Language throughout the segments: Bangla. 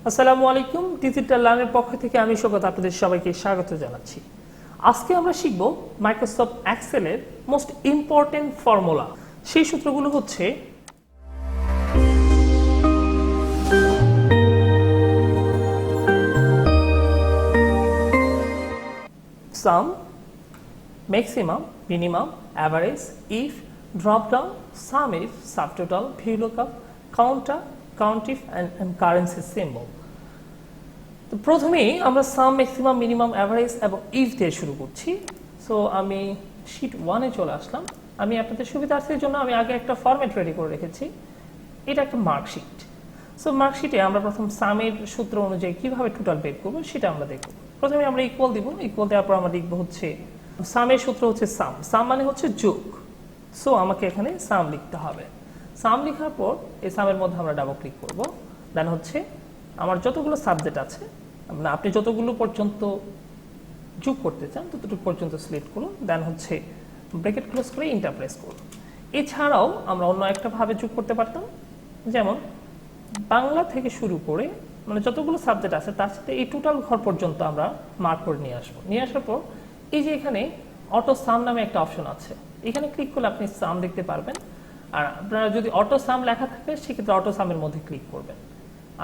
আসসালামু আলাইকুম। ডিজিটাল লার্নের পক্ষ থেকে আমি স্বাগত আপনাদের সবাইকে স্বাগত জানাচ্ছি। আজকে আমরা শিখব মাইক্রোসফট এক্সেলের মোস্ট ইম্পর্টেন্ট ফর্মুলা। সেই সূত্রগুলো হচ্ছে sum, maximum, minimum, average, if, drop down, sum if, subtotal, VLOOKUP, counter, count if and currency symbol. তো প্রথমেই আমরা সাম, ম্যাক্সিমাম, মিনিমাম, অ্যাভারেজ এবং ইফ দিয়ে শুরু করছি। সো আমি শিট 1-এ চলে আসলাম। আমি আপনাদের সুবিধার্থের জন্য আমি আগে একটা ফরম্যাট রেডি করে রেখেছি। এটা একটা মার্কশিট। সো মার্কশিটে আমরা প্রথম সামের সূত্র অনুযায়ী কিভাবে টোটাল বের করবো সেটা আমরা দেখব। প্রথমে আমরা ইকুয়াল দিব, ইকুয়াল দেওয়ার পর আমরা লিখবো হচ্ছে সামের সূত্র হচ্ছে সাম। সাম মানে হচ্ছে যোগ। সো আমাকে এখানে সাম লিখতে হবে। সাম লেখার পর এই সামের মধ্যে আমরা ডাবল ক্লিক করব। দেন হচ্ছে আমার যতগুলো সাবজেক্ট আছে, মানে আপনি যতগুলো পর্যন্ত যোগ করতে চান ততটুকু পর্যন্ত সিলেক্ট করুন। দেন হচ্ছে ব্র্যাকেট ক্লোজ করে এন্টার প্রেস করুন। এছাড়াও আমরা অন্য একটা ভাবে যোগ করতে পারতাম, যেমন বাংলা থেকে শুরু করে মানে যতগুলো সাবজেক্ট আছে তার সাথে এই টোটাল ঘর পর্যন্ত আমরা মার্ক করে নিয়ে আসবো। নিয়ে আসার পর এই যে এখানে অটো সাম নামে একটা অপশন আছে, এখানে ক্লিক করলে আপনি সাম দেখতে পারবেন। আর আপনারা যদি অটো সাম লেখা থাকে সেক্ষেত্রে অটো সামের মধ্যে ক্লিক করবেন।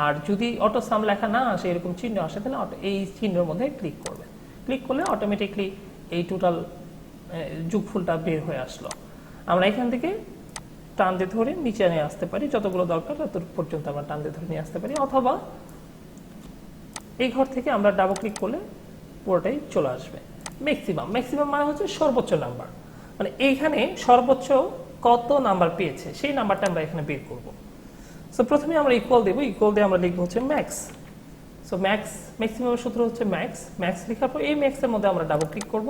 আর যদি অটো সাম লেখা না আসে, এরকম চিহ্ন আসে, তাহলে এই চিহ্নের মধ্যে ক্লিক করবেন। ক্লিক করলে অটোমেটিকলি এই টোটাল যোগফলটা বের হয়ে আসলো। আমরা এখান থেকে টান দিয়ে ধরে নিচে নিয়ে আসতে পারি, যতগুলো দরকার তত পর্যন্ত আমরা টান দিয়ে ধরে নিয়ে আসতে পারি, অথবা এই ঘর থেকে আমরা ডাবল ক্লিক করলে পুরোটাই চলে আসবে। ম্যাক্সিমাম, ম্যাক্সিমাম মানে হচ্ছে সর্বোচ্চ নাম্বার, মানে এইখানে সর্বোচ্চ কত নাম্বার পেয়েছে সেই নাম্বারটা আমরা এখানে বের করব। সো প্রথমে আমরা ইকুয়াল দেব, ইকুয়াল দিয়ে আমরা লিখবো হচ্ছে ম্যাক্স। সো ম্যাক্স, ম্যাক্সিমামের সূত্র হচ্ছে ম্যাক্স। ম্যাক্স লেখার পর এই ম্যাক্সের মধ্যে আমরা ডাবল ক্লিক করব।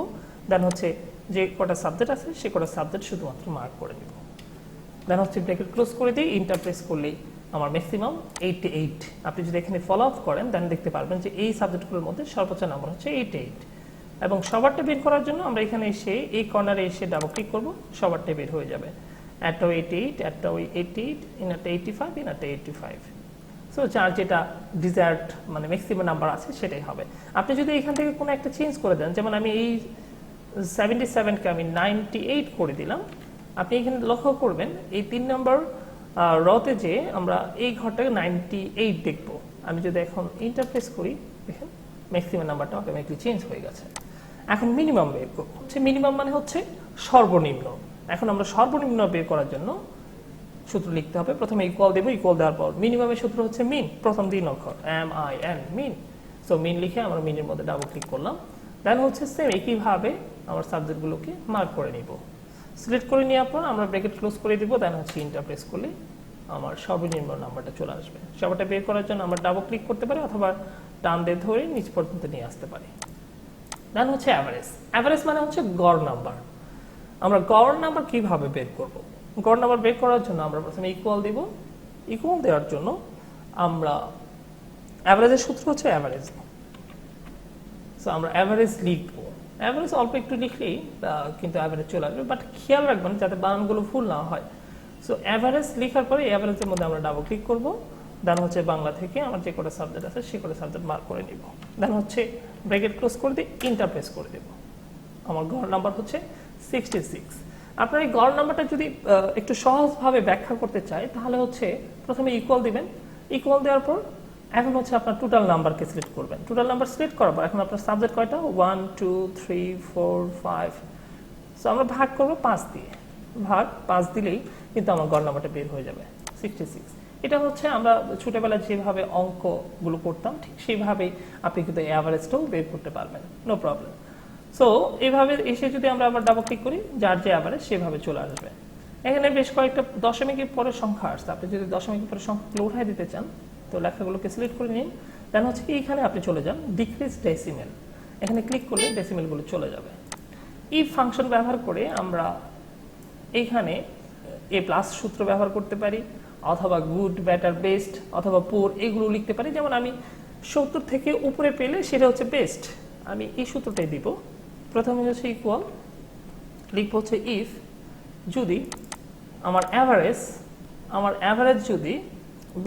দেন হচ্ছে যে কটা সাবজেক্ট আছে সে কটা সাবজেক্ট শুধুমাত্র মার্ক করে নিব। দেন হচ্ছে ব্র্যাকেট ক্লোজ করে দিয়ে এন্টার প্রেস করলেই আমার ম্যাক্সিমাম 88। আপনি যদি এখানে ফলো আপ করেন দেন দেখতে পারবেন যে এই সাবজেক্টগুলোর মধ্যে সর্বোচ্চ নাম্বার হচ্ছে 88। এবং সবারটা বের করার জন্য আমরা এখানে এসে এই কর্নারে এসে ডাবল ক্লিক করব, সবারটা বের হয়ে যাবে। একটা 88, একটা 88, ইনারটা 85, ইনারটা 85। সো যার যেটা ডিজায়ার্ড মানে ম্যাক্সিমাম নাম্বার আছে সেটাই হবে। আপনি যদি এখান থেকে কোনো একটা চেঞ্জ করে দেন, যেমন আমি এই 77কে আমি 98 করে দিলাম, আপনি এখানে লক্ষ্য করবেন এই 3 নম্বর রতে যে আমরা এই ঘরটাকে 98 দেখব। আমি যদি এখন এন্টার প্রেস করি, দেখেন ম্যাক্সিমাম নাম্বারটা অটোমেটিকলি চেঞ্জ হয়ে গেছে। এখন মিনিমাম বের করব। মিনিমাম মানে হচ্ছে সর্বনিম্ন। এখন আমরা সর্বনিম্ন বের করার জন্য সূত্র লিখতে হবে। প্রথমে ইকুয়াল দেব, ইকুয়াল দেওয়ার পর মিনিমামের সূত্র হচ্ছে মিন, প্রথম 3 অক্ষর MIN, মিন। সো মিন লিখে আমরা মিনের মধ্যে ডাবল ক্লিক করলাম। দেন হচ্ছে সেম একইভাবে আমার সাবজেক্টগুলোকে মার্ক করে নিব। সিলেক্ট করে নেওয়ার পর আমরা ব্র্যাকেট ক্লোজ করে দিব। দেন হচ্ছে এন্টার প্রেস করলে আমার সর্বনিম্ন নাম্বারটা চলে আসবে। সবটা বের করার জন্য আমরা ডাবল ক্লিক করতে পারি অথবা টান দিয়ে ধরে নিচ পর্যন্ত নিয়ে আসতে পারি। দেন হচ্ছে অ্যাভারেজ। অ্যাভারেজ মানে হচ্ছে গড় নাম্বার। আমরা গড় নাম্বার কিভাবে বের করব? গড় নাম্বার বের করার জন্য আমরা প্রথমে ইকুয়াল দিব। ইকুয়াল দেওয়ার জন্য আমরা অ্যাভারেজের সূত্র হচ্ছে অ্যাভারেজ। সো আমরা অ্যাভারেজ লিখব। অ্যাভারেজ অল্প একটু লিখলেই কিন্তু অ্যাভারেজ চলে আসবে, বাট খেয়াল রাখবেন যাতে বানানগুলো ভুল না হয়। সো অ্যাভারেজ লেখার পরে অ্যাভারেজের মধ্যে আমরা ডাবল ক্লিক করব। দেন হচ্ছে বাংলা থেকে আমার যে কটা সাবজেক্ট আছে সে কটা সাবজেক্ট মার্ক করে নিব। দেন হচ্ছে ব্র্যাকেট ক্লোজ করে দিয়ে এন্টার প্রেস করে দেব। আমার গড় নাম্বার হচ্ছে 66। আপনার এই গড় নাম্বারটা যদি একটু সহজভাবে ব্যাখ্যা করতে চাই তাহলে হচ্ছে প্রথমে ইকুয়াল দিবেন। ইকুয়াল দেওয়ার পর এখন হচ্ছে আপনার টোটাল নাম্বারকে সিলেক্ট করবেন। টোটাল নাম্বার সিলেক্ট করার পর এখন আপনার সাবজেক্ট কয়টা? 1 2 3 4 5। সো আমরা ভাগ করব 5 দিয়ে। ভাগ 5 দিলেই কিন্তু আমার গড় নাম্বারটা বের হয়ে যাবে 66। এটা হচ্ছে আমরা ছোটবেলায় যেভাবে অঙ্কগুলো করতাম ঠিক সেইভাবেই আপনি কিন্তু অ্যাভারেজটাও বের করতে পারবেন, নো প্রবলেম। সো এইভাবে এসে যদি আমরা আবার ডাবল ক্লিক করি, যার যে অ্যাভারেজ সেভাবে চলে আসবে। এখানে বেশ কয়েকটা দশমিকের পরে সংখ্যা আসছে। আপনি যদি দশমিকের পরে সংখ্যাগুলো উঠাই দিতে চান তো লেখাগুলোকে সিলেক্ট করে নিন। দেন হচ্ছে কি এখানে আপনি চলে যান ডিক্রিজ ডেসিমেল, এখানে ক্লিক করলে ডেসিমেলগুলো চলে যাবে। ইফ ফাংশন ব্যবহার করে আমরা এইখানে এ প্লাস সূত্র ব্যবহার করতে পারি, অথবা গুড, বেটার, বেস্ট অথবা পুর এগুলো লিখতে পারি। যেমন আমি 70 থেকে উপরে পেলে সেটা হচ্ছে বেস্ট, আমি এই সূত্রটাই দিব। প্রথমে হচ্ছে ইকুয়াল লিখবো হচ্ছে ইফ যদি আমার অ্যাভারেজ যদি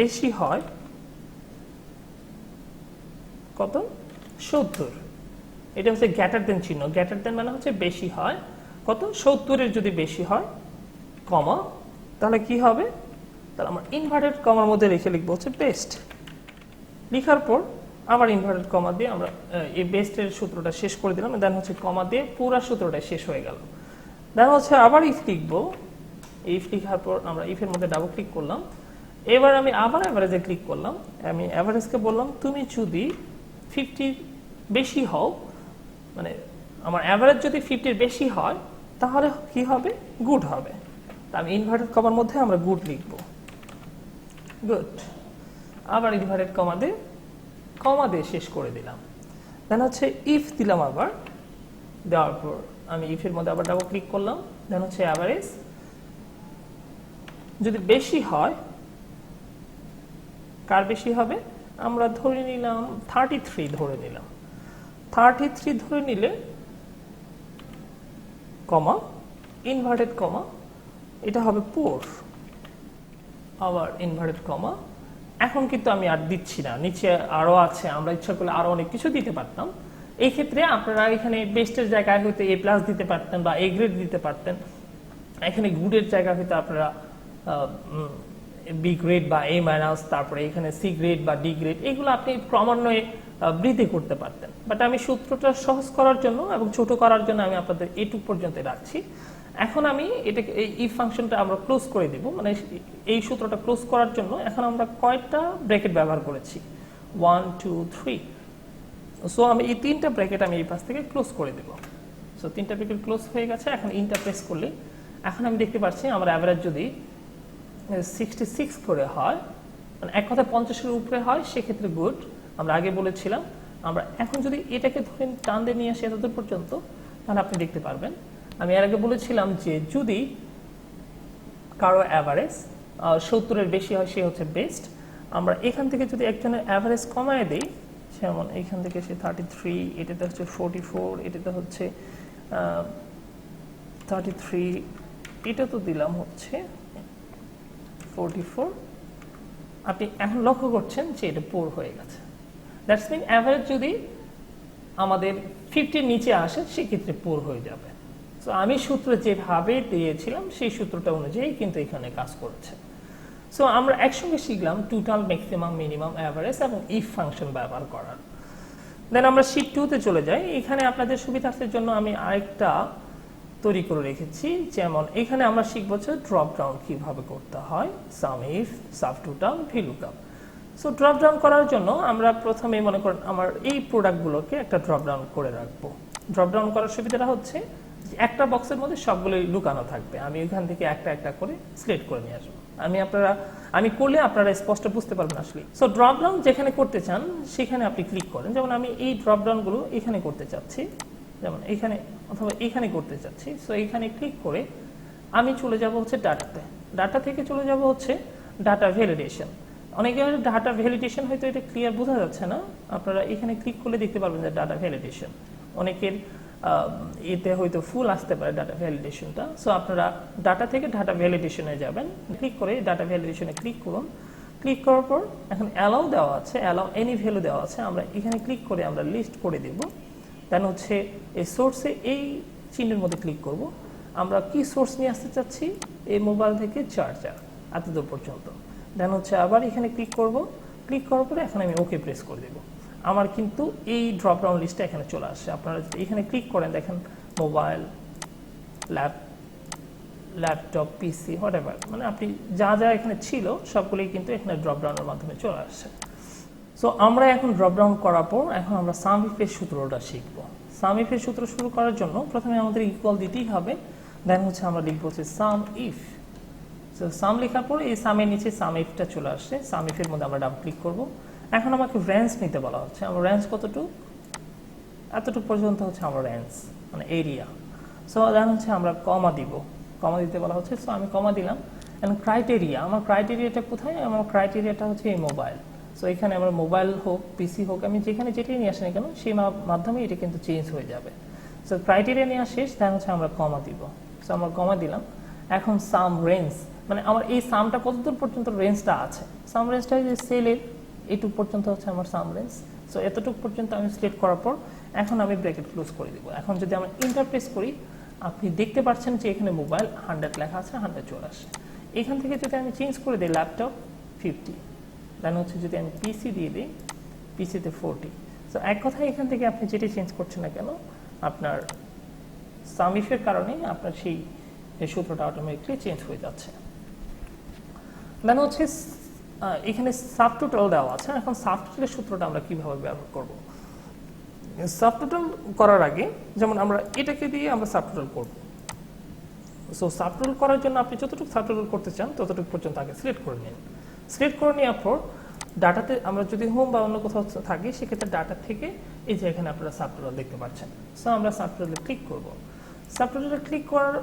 বেশি হয় কত 70, এটা হচ্ছে গ্রেটার দেন চিহ্ন, গ্রেটার দেন মানে হচ্ছে বেশি হয়, কত 70-এর যদি বেশি হয় কমা, তাহলে কি হবে, তাহলে আমরা ইনভার্টেড কমার মধ্যে রেখে লিখবো হচ্ছে বেস্ট। লিখার পর আবার ইনভার্টেড কমা দিয়ে আমরা এই বেস্টের সূত্রটা শেষ করে দিলাম, দেন হচ্ছে কমা দিয়ে পুরো সূত্রটা শেষ হয়ে গেল। দেন হচ্ছে আবার ইফ লিখবো, ইফ লিখার পর আমরা ইফের মধ্যে ডাবল ক্লিক করলাম, এবার আমি আবার অ্যাভারেজে ক্লিক করলাম, আমি অ্যাভারেজকে বললাম তুমি যদি 50 বেশি হও, মানে আমার অ্যাভারেজ যদি 50-এর বেশি হয় তাহলে কি হবে, গুড হবে। তা আমি ইনভার্টেড কমার মধ্যে আমরা গুড লিখব, গুড। আবার ইনভার্টেড কমা দিয়ে শেষ করে দিলাম। দেন হচ্ছে ইফ দিলাম, আবার দেওয়ার পর আমি ইফের মধ্যে আবার ডাবল ক্লিক করলাম, দেন হচ্ছে অ্যাভারেজ যদি বেশি হয়, কার বেশি হবে, আমরা ধরে নিলাম 33 ধরে নিলাম, 33 ধরে নিলে কমা ইনভার্টেড কমা, এটা হবে পোর, আবার ইনভার্টেড কমা। এখন কিন্তু আমি আর দিচ্ছি না, নিচে আরো আছে, আমরা ইচ্ছা করলে আরো অনেক কিছু দিতে পারতাম। এই ক্ষেত্রে আপনারা এখানে বেস্টের জায়গায় হয়তো এ প্লাস দিতে পারতেন বা এ গ্রেড দিতে পারতেন, এখানে গুডের জায়গা হয়তো আপনারা বি গ্রেড বা এ মাইনাস, তারপরে এখানে সি গ্রেড বা ডি গ্রেড, এগুলো আপনি ক্রমান্বয়ে বৃদ্ধি করতে পারতেন। বাট আমি সূত্রটা সহজ করার জন্য এবং ছোট করার জন্য আমি আপনাদের এটুক পর্যন্ত রাখছি। এখন আমি এটাকে এই ইফ ফাংশনটা আমরা ক্লোজ করে দিব, মানে এই সূত্রটা ক্লোজ করার জন্য এখন আমরা কয়টা ব্র্যাকেট ব্যবহার করেছি, 1 2 3। সো আমি এই 3টা ব্র্যাকেট আমি এই পাশ থেকে ক্লোজ করে দেব। সো 3টা ব্র্যাকেট ক্লোজ হয়ে গেছে। এখন ইন্টার প্রেস করলে এখন আমি দেখতে পাচ্ছি আমার অ্যাভারেজ যদি 66 করে হয়, মানে এক কথা 50-এর উপরে হয়, সেক্ষেত্রে গুড। আমরা আগে বলেছিলাম, আমরা এখন যদি এটাকে ধরেন টান দিয়ে নিয়ে আসি এতদূর পর্যন্ত, তাহলে আপনি দেখতে পারবেন আমি এর আগে বলেছিলাম যে যদি কারো অ্যাভারেজ 70-এর বেশি হয় সে হচ্ছে বেস্ট। আমরা এখান থেকে যদি একজনের অ্যাভারেজ কমায় দিই, যেমন এখান থেকে সে 33, এটাতে হচ্ছে 44, এটাতে হচ্ছে 33, এটা তো দিলাম হচ্ছে 44, আপনি এখন লক্ষ্য করছেন যে এটা পোর হয়ে গেছে। দ্যাটস মিন অ্যাভারেজ যদি আমাদের 50-এর নিচে আসে সেক্ষেত্রে পোর হয়ে যাবে। তো আমি সূত্র যেভাবে দিয়েছিলাম সেই সূত্রটা অনুযায়ী কিন্তু এখানে কাজ করেছে। সো আমরা একসঙ্গে শিখলাম টোটাল, ম্যাক্সিমাম, মিনিমাম, অ্যাভারেজ এবং ইফ ফাংশন ব্যবহার করার। দেন আমরা শীট 2-তে চলে যাই। এখানে আপনাদের সুবিধার্থের জন্য আমি আরেকটা তৈরি করে রেখেছি, যেমন এখানে আমরা শিখব হচ্ছে ড্রপ ডাউন কিভাবে করতে হয়, sum if, subtotal, VLOOKUP. So drop down করার জন্য আমরা প্রথমে মনে করেন আমার এই প্রোডাক্টগুলোকে একটা ড্রপ ডাউন করে রাখবো। ড্রপ ডাউন করার সুবিধাটা হচ্ছে একটা বক্সের মধ্যে সবগুলোই লুকানো থাকবে, আমি এখান থেকে একটা একটা করে সিলেক্ট করে নিয়ে আসবো। আমি করলে আপনারা স্পষ্ট বুঝতে পারবেন আসলে। সো ড্রপ ডাউন যেখানে করতে চান সেখানে আপনি ক্লিক করেন, যেমন আমি এই ড্রপ ডাউনগুলো এখানে করতে চাচ্ছি, যেমন এখানে অথবা এখানে করতে চাচ্ছি। সো এখানে ক্লিক করে আমি চলে যাব হচ্ছে ডাটাতে, ডাটা থেকে চলে যাব হচ্ছে ডাটা ভ্যালিডেশন। অনেকের ডাটা ভ্যালিডেশন হয়তো এটা ক্লিয়ার বোঝা যাচ্ছে না, আপনারা এখানে ক্লিক করলে দেখতে পারবেন যে ডাটা ভ্যালিডেশন, অনেকের এতে হয়তো ফুল আসতে পারে ডাটা ভ্যালিডেশনটা। সো আপনারা ডাটা থেকে ডাটা ভ্যালিডেশনে যাবেন, ক্লিক করে ডাটা ভ্যালিডেশনে ক্লিক করুন। ক্লিক করার পর এখন অ্যালাউ দেওয়া আছে, অ্যালাউ এনি ভ্যালু দেওয়া আছে, আমরা এখানে ক্লিক করে আমরা লিস্ট করে দেব। দেন হচ্ছে এই সোর্সে এই চিহ্নের মধ্যে ক্লিক করব, আমরা কি সোর্স নিয়ে আসতে চাচ্ছি, এই মোবাইল থেকে চার্জার এতদূর পর্যন্ত। দেন হচ্ছে আবার এখানে ক্লিক করব, ক্লিক করার পরে এখন আমি ওকে প্রেস করে দেব। আমার কিন্তু এই ড্রপ ডাউন লিস্টটা এখানে চলে আসছে। আপনারা যদি এখানে ক্লিক করেন দেখেন মোবাইল, ল্যাপটপ, পিসি, হোয়াটএভার, মানে আপনি যা যা এখানে ছিল সবগুলোই কিন্তু এখানে ড্রপ ডাউনের মাধ্যমে চলে আসছে। সো আমরা এখন ড্রপ ডাউন করার পর এখন আমরা সাম ইফের সূত্রটা শিখব। সাম ইফের সূত্র শুরু করার জন্য প্রথমে আমাদের ইকুয়াল দিতেই হবে, দেন হচ্ছে আমরা লিখবো হচ্ছে সাম ইফ। সো সাম লেখার পর এই সামের নিচে সাম ইফটা চলে আসছে, সাম ইফের মধ্যে আমরা ডাবল ক্লিক করব। এখন আমাকে রেঞ্জ নিতে বলা হচ্ছে, আমার রেঞ্জ কতটুকু, এতটুকু পর্যন্ত হচ্ছে আমার রেঞ্জ, মানে এরিয়া। সো দেন হচ্ছে আমরা কমা দিব, কমা দিতে বলা হচ্ছে। সো আমি কমা দিলাম। এখন ক্রাইটেরিয়া, আমার ক্রাইটেরিয়াটা কোথায়, আমার ক্রাইটেরিয়াটা হচ্ছে এই মোবাইল। সো এখানে আমার মোবাইল হোক, পিসি হোক, আমি যেখানে যেটাই নিয়ে আসি না কেন সেই মাধ্যমে এটা কিন্তু চেঞ্জ হয়ে যাবে। সো ক্রাইটেরিয়া নেওয়া শেষ, দেন হচ্ছে আমরা কমা দিব। সো আমরা কমা দিলাম। এখন সাম রেঞ্জ, মানে আমার এই সামটা কতদূর পর্যন্ত রেঞ্জটা আছে, সাম রেঞ্জটা যে সেলের এইটুকু পর্যন্ত হচ্ছে আমার সাম রেঞ্জ। সো এতটুকু পর্যন্ত আমি সিলেক্ট করার পর এখন আমি ব্র্যাকেট ক্লোজ করে দিব। এখন যদি আমরা এন্টার প্রেস করি, আপনি দেখতে পাচ্ছেন যে এখানে মোবাইল 100 লেখা আছে, 100 চলে আসে। এখান থেকে যদি আমি চেঞ্জ করে দিই ল্যাপটপ 50, দেন হচ্ছে যদি আমি পিসি দিয়ে দিই, পিসিতে 40। সো এক কথায় এখান থেকে আপনি যেটি চেঞ্জ করছেন না কেন, আপনার সাম ইফের কারণে আপনার সেই সূত্রটা অটোমেটিকলি চেঞ্জ হয়ে যাচ্ছে। দেন হচ্ছে এখানে সাবটোটাল দেওয়া আছে। এখন সাবটোটালের সূত্রটা আমরা কিভাবে ব্যবহার করব? সাবটোটাল করার আগে যেমন আমরা এটাকে দিয়ে আমরা সাবটোটাল করব। সো সাবটোটাল করার জন্য আপনি যতটুকু সাবটোটাল করতে চান ততটুকু পর্যন্ত আগে সিলেক্ট করে নিন। সিলেক্ট করে নেওয়ার পর ডাটাতে আমরা যদি হোম বা অন্য কোথাও থাকি, সেক্ষেত্রে ডাটা থেকে এই যে এখানে আপনারা সাবটোটাল দেখতে পাচ্ছেন। সো আমরা সাবটোটালে ক্লিক করব। সাবটোটালে ক্লিক করার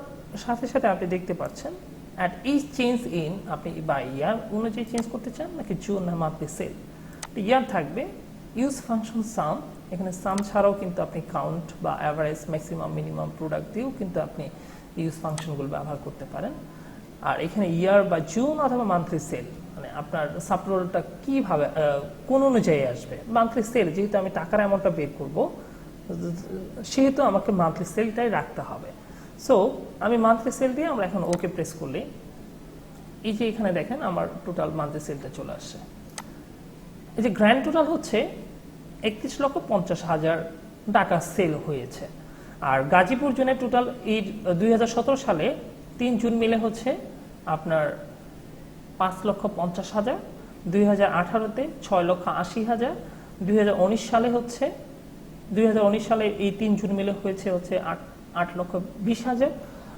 সাথে সাথে আপনি দেখতে পাচ্ছেন অ্যাট ইচ চেঞ্জ ইন, আপনি বা ইয়ার অনুযায়ী চেঞ্জ করতে চান নাকি জুন না মান্থলি সেল। ইয়ার থাকবে ইউজ ফাংশন সাম। এখানে সাম ছাড়াও কিন্তু আপনি কাউন্ট বা অ্যাভারেজ, ম্যাক্সিমাম, মিনিমাম প্রোডাক্ট দিয়েও কিন্তু আপনি ইউজ ফাংশনগুলো ব্যবহার করতে পারেন। আর এখানে ইয়ার বা জুন অথবা মান্থলি সেল, মানে আপনার সাবটোটালটা কীভাবে কোন অনুযায়ী আসবে। মান্থলি সেল যেহেতু আমি টাকার অ্যামাউন্টটা বের করব, সেহেতু আমাকে মান্থলি সেলটাই রাখতে হবে। সো আমি মান্থলি সেল দিয়ে আমরা এখন ওকে প্রেস করলে এই যে এখানে দেখেন আমার টোটাল মান্থলি সেলটা চলে আসছে। এই যে গ্র্যান্ড টোটাল হচ্ছে 31,50,000 টাকা সেল হয়েছে। আর গাজীপুর জোনে টোটাল এই 2017 সালে 3 জুন মিলে হচ্ছে আপনার 5,50,000, 2018-তে 6,80,000, 2019 সালে হচ্ছে 2019 সালে এই 3 জুন মিলে হয়েছে 8,20,000,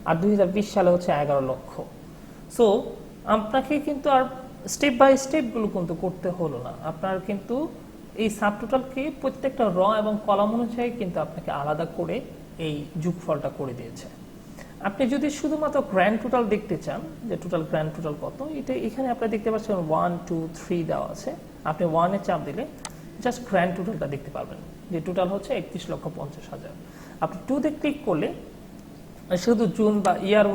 আর 2020 সালে হচ্ছে 11 লক্ষ। সো আপনাকে কিন্তু আর স্টেপ বাই স্টেপগুলো কিন্তু করতে হলো না। আপনার কিন্তু এই সাবটোটালকে প্রত্যেকটা র এবং কলাম অনুযায়ী কিন্তু আপনাকে আলাদা করে এই যোগফলটা করে দিয়েছে। আপনি যদি শুধুমাত্র গ্র্যান্ড টোটাল দেখতে চান যে টোটাল গ্র্যান্ড টোটাল কত, এটা এখানে আপনি দেখতে পাচ্ছেন 1, 2, 3 দেওয়া আছে। আপনি 1-এ চাপ দিলে জাস্ট গ্র্যান্ড টোটালটা দেখতে পারবেন যে টোটাল হচ্ছে 31,50,000। আপনি 2-তে ক্লিক করলে শুধু জুন বা ইয়ার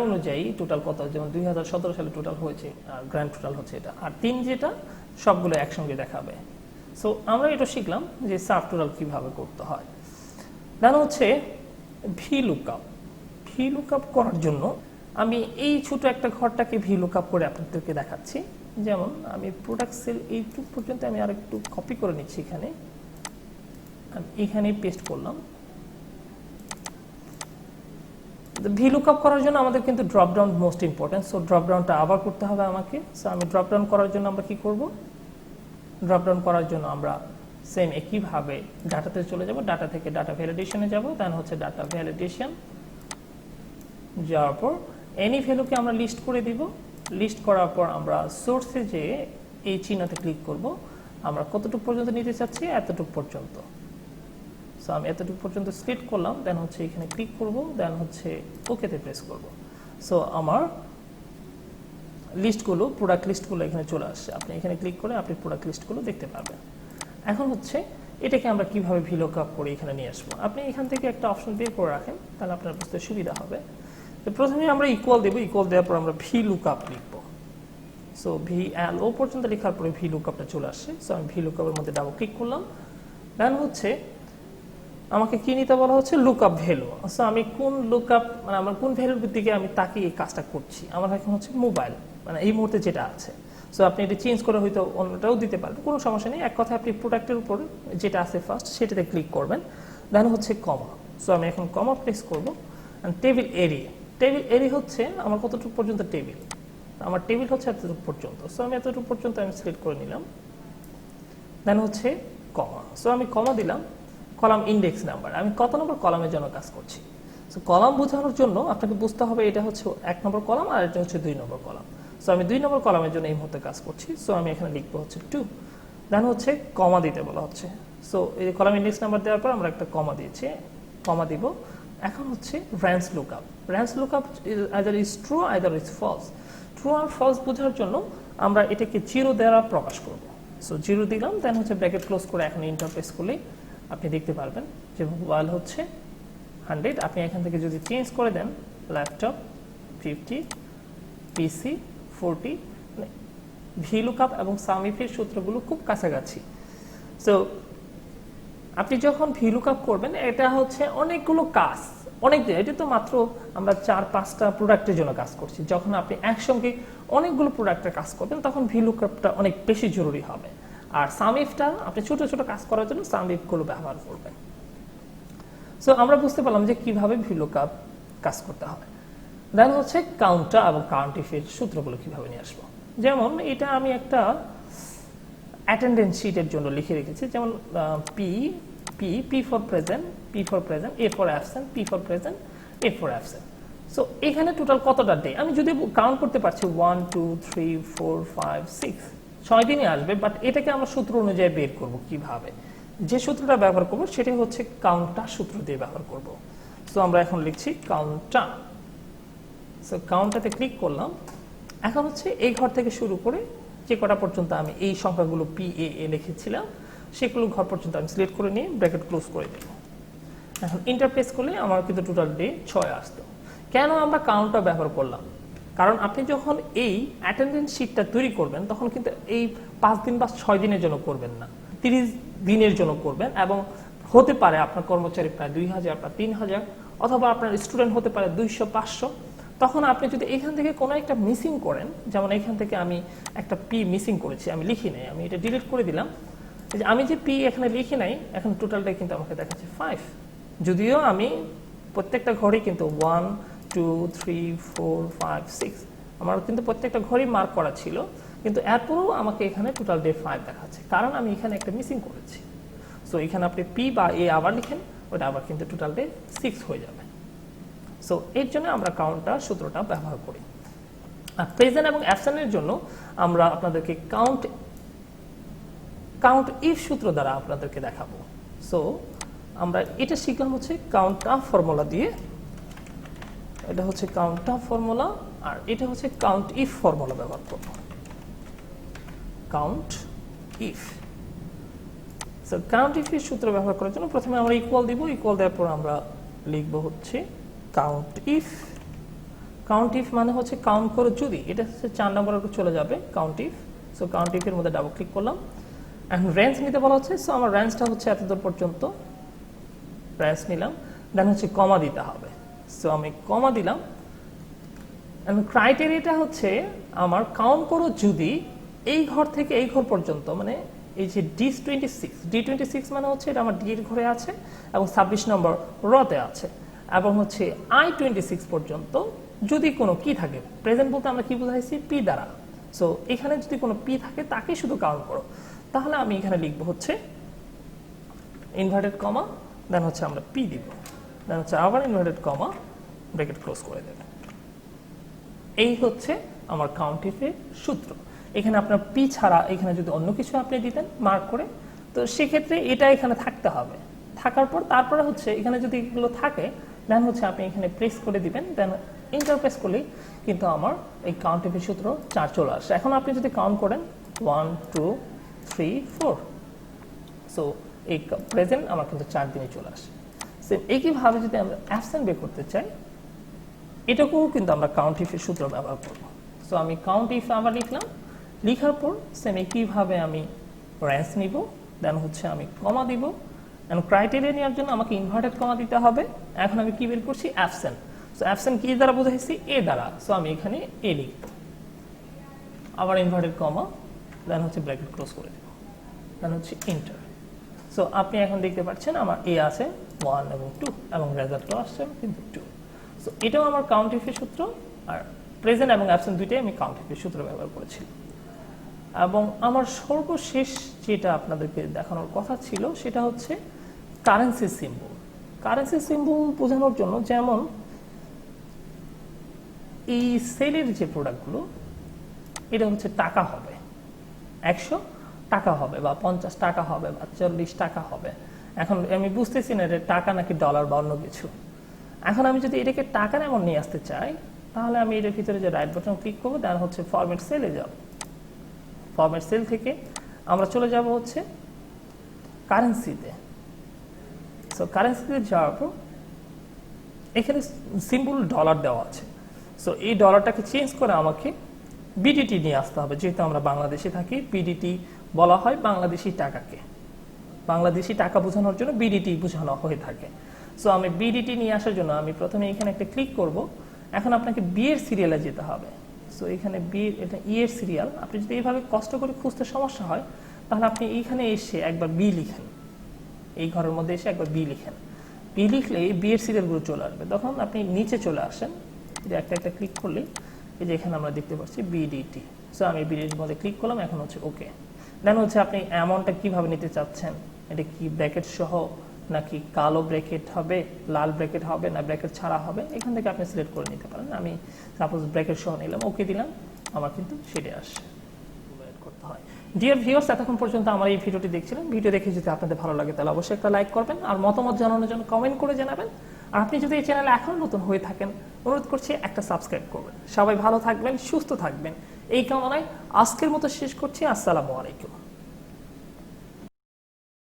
অনুযায়ী টোটাল কত, যেমন 2017 সালে টোটাল হয়েছে আর গ্র্যান্ড টোটাল হচ্ছে এটা, আর 3 যেটা সবগুলো একসঙ্গে দেখাবে। সো আমরা এটা শিখলাম যে সাব টোটাল কিভাবে করতে হয়। দেন হচ্ছে ভি লুকআপ। ভি লুকআপ করার জন্য আমি এই ছোট একটা ঘরটাকে ভি লুকআপ করে আপনাদেরকে দেখাচ্ছি। যেমন আমি প্রোডাক্ট সেল এইটুক পর্যন্ত আমি আরেকটু কপি করে নিচ্ছি, এখানে পেস্ট করলাম। ভি লুকআপ করার জন্য আমাদের কিন্তু drop down most important. So drop ডাউনটা আবার করতে হবে আমাকে। সো আমি ড্রপ ডাউন করার জন্য আমরা কি করব? ড্রপ ডাউন করার জন্য আমরা সেম একইভাবে ডাটাতে চলে যাব, ডাটা থেকে ডাটা ভ্যালিডেশনে যাব, দেন হচ্ছে ডাটা ভ্যালিডেশন যাওয়ার পর এনি ভ্যালুকে আমরা লিস্ট করে দিব। লিস্ট করার পর আমরা সোর্সে যে এই চিহ্নতে ক্লিক করব, আমরা কতটুকু পর্যন্ত নিতে চাচ্ছি, এতটুকু পর্যন্ত। সো আমি এতটুকু পর্যন্ত সিলেক্ট করলাম, দেন হচ্ছে এখানে ক্লিক করব, দেন হচ্ছে ওকেতে প্রেস করব। সো আমার লিস্টগুলো, প্রোডাক্ট লিস্টগুলো এখানে চলে আসছে। আপনি এখানে ক্লিক করে আপনি প্রোডাক্ট লিস্টগুলো দেখতে পাবেন। এখন হচ্ছে এটাকে আমরা কিভাবে ভি লুকআপ করে এখানে নিয়ে আসবো। আপনি এখান থেকে একটা অপশন বের করে রাখেন, তাহলে আপনার বুঝতে সুবিধা হবে। তো প্রথমে আমরা ইকুয়াল দেবো, ইকুয়াল দেওয়ার পর আমরা ভি লুকআপ লিখব। সো ভি এল ও পর্যন্ত লেখার পরে ভি লুকআপটা চলে আসছে। সো আমি ভি লুকআপের মধ্যে ডাবল ক্লিক করলাম, দেন হচ্ছে আমাকে কি নিতে বলা হচ্ছে, লুকআপ ভ্যালু। সো আমি কোন লুকআপ, মানে আমার কোন ভ্যালুর দিকে আমি তাকিয়ে এই কাজটা করছি। আমার এখন হচ্ছে মোবাইল, মানে এই মুহূর্তে যেটা আছে। সো আপনি এটা চেঞ্জ করে হয়তো অন্যটাও দিতে পারবেন, কোনো সমস্যা নেই। এক কথা আপনি প্রোডাক্টের উপর যেটা আছে ফার্স্ট সেটাতে ক্লিক করবেন, দেন হচ্ছে কমা। সো আমি এখন কমা প্রেস করবো। টেবিল এরিয়া, টেবিল এরিয়া হচ্ছে আমার কতটুকু পর্যন্ত টেবিল, আমার টেবিল হচ্ছে এতটুকু পর্যন্ত। সো আমি এতটুকু পর্যন্ত আমি সিলেক্ট করে নিলাম, দেন হচ্ছে কমা। সো আমি কমা দিলাম। কলাম ইন্ডেক্স নাম্বার, আমি কত নম্বর কলামের জন্য কাজ করছি। সো কলাম বোঝানোর জন্য আপনাকে বুঝতে হবে এটা হচ্ছে 1 নম্বর কলাম আর এটা হচ্ছে 2 নম্বর কলাম। সো আমি 2 নম্বর কলামের জন্য এই মুহূর্তে কাজ করছি। সো আমি এখানে লিখবো হচ্ছে 2, দেন হচ্ছে কমা দিতে বলা হচ্ছে। সো এই কলাম ইন্ডেক্স নাম্বার দেওয়ার পর আমরা একটা কমা দিয়েছি, কমা দিব। এখন হচ্ছে range lookup. Range lookup either is true either is false. True আর ফলস বোঝার জন্য আমরা এটাকে 0 দ্বারা প্রকাশ করব। সো 0 দিলাম, দেন হচ্ছে ব্র্যাকেট ক্লোজ করে এখন এন্টার প্রেস করলে আপনি দেখতে পারবেন যে মোবাইল হচ্ছে 100। আপনি এখান থেকে যদি চেঞ্জ করে দেন ল্যাপটপ 50, পিসি 40, ভিলুকআপ এবং সামইফের সূত্রগুলো খুব কাছাকাছি। সো আপনি যখন ভিলুকআপ করবেন এটা হচ্ছে অনেকগুলো কাজ, এটা তো মাত্র আমরা 4-5টা প্রোডাক্টের জন্য কাজ করছি। যখন আপনি একসঙ্গে অনেকগুলো প্রোডাক্টের কাজ করবেন তখন ভিলুকআপটা অনেক বেশি জরুরি হবে। আর সামইফটা আপনি ছোট ছোট কাজ করার জন্য সামইফগুলো ব্যবহার করবেন। সো আমরা বুঝতে পারলাম যে কিভাবে ভিলুকআপ কাজ করতে হয়। দেন হচ্ছে কাউন্টার এবং কাউন্টিফের সূত্রগুলো কিভাবে নিয়ে আসবো। যেমন এটা আমি একটা অ্যাটেন্ডেন্স শিটের জন্য লিখে রেখেছি, যেমন P for present, A for absent, P for present, A for absent. So এখানে টোটাল কতটা ডে আমি যদি কাউন্ট করতে পারছি 1 2 3 4 5 6, 6 দিনই আসবে, বাট এটাকে আমরা সূত্র অনুযায়ী বের করব কিভাবে। যে সূত্রটা ব্যবহার করব সেটাই হচ্ছে কাউন্টার সূত্র দিয়ে ব্যবহার করব। সো আমরা এখন লিখছি কাউন্টার। সো কাউন্টারতে ক্লিক করলাম। এখন হচ্ছে এই ঘর থেকে শুরু করে যে কটা পর্যন্ত আমি এই সংখ্যাগুলো PAA লিখেছিলাম সেগুলো ঘর পর্যন্ত আমি সিলেক্ট করে নিয়ে ব্র্যাকেট ক্লোজ করে দেব। এখন ইন্টারপ্রেস করলে আমার কিন্তু টোটাল ডে 6 আসতো। কেন আমরা কাউন্টার ব্যবহার করলাম? কারণ আপনি যখন এই অ্যাটেন্ডেন্স শিটটা তৈরি করবেন তখন কিন্তু এই 5 দিন বা 6 দিনের জন্য করবেন না, 30 দিনের জন্য করবেন। এবং হতে পারে আপনার কর্মচারী প্রায় 2000 বা 3000, অথবা আপনার স্টুডেন্ট হতে পারে 200-500। তখন আপনি যদি এখান থেকে কোনো একটা মিসিং করেন, যেমন এখান থেকে আমি একটা পি মিসিং করেছি, আমি লিখি নাই, আমি এটা ডিলিট করে দিলাম। আমি যে পি এখানে লিখি নাই, এখন টোটালটা কিন্তু আমাকে দেখাচ্ছে 5। যদিও আমি প্রত্যেকটা ঘরে কিন্তু 1 2 3 4 5 6 আমার কিন্তু প্রত্যেকটা ঘরই মার্ক করা ছিল, কিন্তু এরপরও আমাকে এখানে টোটাল ডে 5 দেখাচ্ছে, কারণ আমি এখানে একটা মিসিং করেছি। সো এখানে আপনি পি বা এ আবার লিখেন, ওটা আবার কিন্তু টোটাল ডে 6 হয়ে যাবে। সো এর জন্য আমরা কাউন্টার সূত্রটা ব্যবহার করি। আর প্রেজেন্ট এবং অ্যাবসেন্টের জন্য আমরা আপনাদেরকে কাউন্ট ইফ সূত্র দ্বারা আপনাদেরকে দেখাবো। সো আমরা এটা শিখলাম হচ্ছে কাউন্টার ফর্মুলা দিয়ে, এটা হচ্ছে কাউন্টার ফর্মুলা, আর এটা হচ্ছে কাউন্ট ইফ ফর্মুলা ব্যবহার করব। Count if. So count if এর সূত্র ব্যবহার করার জন্য প্রথমে আমরা ইকুয়াল দিব, ইকুয়াল দেওয়ার পর আমরা লিখব হচ্ছে কাউন্ট ইফ। কাউন্ট ইফ মানে হচ্ছে কাউন্ট করো যদি, এটা হচ্ছে 4 নম্বরে চলে যাবে count if. So count if এর মধ্যে ডাবল ক্লিক করলাম। এখন রেঞ্জ নিতে বলা হচ্ছে, সো আমার রেঞ্জটা হচ্ছে এতদূর পর্যন্ত রেঞ্জ নিলাম। দেন হচ্ছে কমা দিতে হবে, সো আমি কমা দিলাম। এবং ক্রাইটেরিয়াটা হচ্ছে আমার কাউন্ট করো যদি এই ঘর থেকে এই ঘর পর্যন্ত, মানে এই যে D26 মানে হচ্ছে এটা আমার ডি এর ঘরে আছে এবং 26 নম্বর রতে আছে, এবং হচ্ছে I26 পর্যন্ত যদি কোনো কি থাকে, প্রেজেন্ট বলতে আমরা কি বুঝাইছি পি দ্বারা। সো এখানে যদি কোনো পি থাকে তাকে শুধু কাউন্ট করো, তাহলে আমি এখানে লিখবো হচ্ছে ইনভার্টেড কমা, দেন হচ্ছে আমরা পি দিব, দেন হচ্ছে আবার ইনভার্টেড কমা, ব্র্যাকেট ক্লোজ করে দেব। এই হচ্ছে আমার কাউন্ট ইফের সূত্র। এখানে আপনার পি ছাড়া এখানে যদি অন্য কিছু আপনি দিতেন মার্ক করে, তো সেক্ষেত্রে এটা এখানে থাকতে হবে। থাকার পর তারপরে হচ্ছে এখানে যদি এগুলো থাকে, দেন হচ্ছে আপনি এখানে প্রেস করে দিবেন, দেন ইন্টার প্রেস করলেই কিন্তু আমার এই কাউন্ট ইফের সূত্র 4 চলে আসে। এখন আপনি যদি কাউন্ট করেন 1 2 3 4, সো এই প্রেজেন্ট আমার কিন্তু 4 দিনে চলে আসে। সেম একইভাবে যদি আমরা অ্যাবসেন্ট বের করতে চাই, এটাকেও কিন্তু আমরা কাউন্ট ইফের সূত্র ব্যবহার করব। সো আমি কাউন্ট ইফ আবার লিখলাম, লিখার পর সেম একইভাবে আমি রেঞ্জ নিব, দেন হচ্ছে আমি কমা দিব, এবং ক্রাইটেরিয়া নেওয়ার জন্য আমাকে ইনভার্টেড কমা দিতে হবে। এখন আমি কি বের করছি অ্যাবসেন্ট। সো অ্যাবসেন্ট কি দ্বারা বোঝাইছি এ দ্বারা, সো আমি এখানে এ লিখব, আবার ইনভার্টেড কমা, দেন হচ্ছে ব্র্যাকেট ক্লোজ করে দেব, দেন হচ্ছে ইন্টার। সো আপনি এখন দেখতে পাচ্ছেন আমার এ আছে 1 এবং 2 এবং রেজাল্টও আসছে কিন্তু 2। সো এটাও আমার কাউন্ট ইফের সূত্র, আর প্রেজেন্ট এবং অ্যাবসেন্ট দুইটাই আমি কাউন্ট ইফের সূত্র ব্যবহার করেছি। এবং আমার সর্বশেষ যেটা আপনাদেরকে দেখানোর কথা ছিল সেটা হচ্ছে কারেন্সি সিম্বল। কারেন্সি সিম্বল বোঝানোর জন্য, যেমন এই সেলের যে প্রোডাক্টগুলো, এটা হচ্ছে টাকা হবে, 100 টাকা হবে বা 50 টাকা হবে বা 40 টাকা হবে। এখন আমি বুঝতেছি না এটা টাকা নাকি ডলার বা অন্য কিছু। এখন আমি যদি এটাকে টাকার এমন নিয়ে আসতে চাই, তাহলে আমি এটার ভিতরে যে রাইট বাটন ক্লিক করবো, দেন হচ্ছে ফরম্যাট সেলে যাব। ফরম্যাট সেল থেকে আমরা চলে যাব হচ্ছে কারেন্সিতে। সো কারেন্সিতে যাওয়ার পর এখানে সিম্বল ডলার দেওয়া আছে। সো এই ডলারটাকে চেঞ্জ করে আমাকে বিডিটি নিয়ে আসতে হবে, যেহেতু আমরা বাংলাদেশে থাকি। বিডিটি বলা হয় বাংলাদেশি টাকাকে, বাংলাদেশি টাকা বোঝানোর জন্য বিডিটি বোঝানো হয়ে থাকে। সো আমি বিডিটি নিয়ে আসার জন্য আমি প্রথমে এখানে একটা ক্লিক করব। এখন আপনাকে বি এর সিরিয়ালে যেতে হবে। সো এখানে বি, এটা ই এর সিরিয়াল। আপনি যদি এইভাবে কষ্ট করে খুঁজতে সমস্যা হয়, তাহলে আপনি এইখানে এসে একবার বি লিখেন, এই ঘরের মধ্যে এসে একবার বি লিখেন। বি লিখলে বি এর সিরিয়ালগুলো চলে আসবে। তখন আপনি নিচে চলে আসেন, যে একটা একটা ক্লিক করলে এই যে এখানে আমরা দেখতে পাচ্ছি বিডিটি। সো আমি বিডিটির মধ্যে ক্লিক করলাম, এখন হচ্ছে ওকে। দেন হচ্ছে আপনি অ্যামাউন্টটা কিভাবে নিতে চাচ্ছেন, এটা কি ব্র্যাকেট সহ নাকি কালো ব্র্যাকেট হবে, লাল ব্র্যাকেট হবে, না ব্র্যাকেট ছাড়া হবে, এখান থেকে আপনি সিলেক্ট করে নিতে পারেন। আমি সাপোজ ব্র্যাকেট সহ নিলাম, ওকে দিলাম, আমার কিন্তু সেটাই আসছে। করতে হয়। ডিয়ার ভিউয়ার্স, এতক্ষণ পর্যন্ত আমার এই ভিডিওটি দেখছিলেন। ভিডিও দেখে যদি আপনাদের ভালো লাগে তাহলে অবশ্যই একটা লাইক করবেন, আর মতামত জানানোর জন্য কমেন্ট করে জানাবেন। আর আপনি যদি এই চ্যানেলে এখনো নতুন হয়ে থাকেন, অনুরোধ করছি একটা সাবস্ক্রাইব করবেন। সবাই ভালো থাকবেন, সুস্থ থাকবেন, এই কামনায় আজকের মতো শেষ করছি। আসসালামু আলাইকুম।